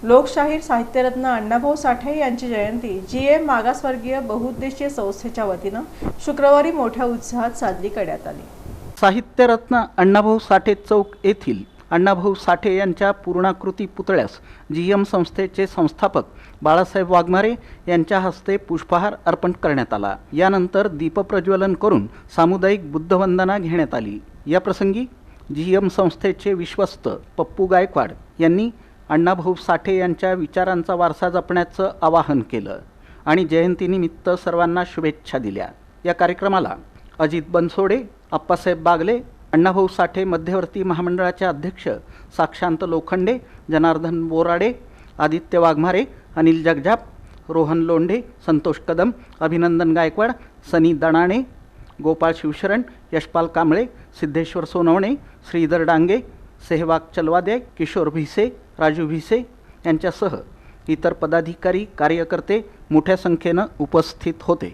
लोकशाहीर साहित्यरत्न अण्णाभाऊ साठे यांची जयंती GM मागासवर्गीय बहुउद्देशीय संस्थेच्या वतीनं शुक्रवारी मोठ्या उत्साहात साजरी करण्यात आली। साहित्यरत्न अण्णाभाऊ साठे चौक येथील अण्णाभाऊ साठे यांच्या पूर्णाकृती पुतळ्यास GM संस्थेचे संस्थापक बाळासाहेब वाघमारे यांच्या हस्ते पुष्पहार अर्पण करण्यात आला। यानंतर दीपप्रज्वलन करून सामुदायिक बुद्धवंदना घेण्यात आली। या प्रसंगी GM संस्थेचे विश्वस्त पप्पू गायकवाड यांनी अण्णाभाऊ साठे यांच्या विचारांचा वारसा जपण्याचं आवाहन केलं आणि जयंतीनिमित्त सर्वांना शुभेच्छा दिल्या। या कार्यक्रमाला अजित बनसोडे, आप्पासाहेब बागले, अण्णाभाऊ साठे मध्यवर्ती महामंडळाचे अध्यक्ष साक्षांत लोखंडे, जनार्दन बोराडे, आदित्य वाघमारे, अनिल जगजाप, रोहन लोंढे, संतोष कदम, अभिनंदन गायकवाड, सनी दणाणे, गोपाळ शिवशरण, यशपाल कांबळे, सिद्धेश्वर सोनवणे, श्रीधर डांगे, सेहवाग चलवादे, किशोर भिसे, राजू भिसे यांच्यासह इतर पदाधिकारी कार्यकर्ते मोठ्या संख्येनं उपस्थित होते।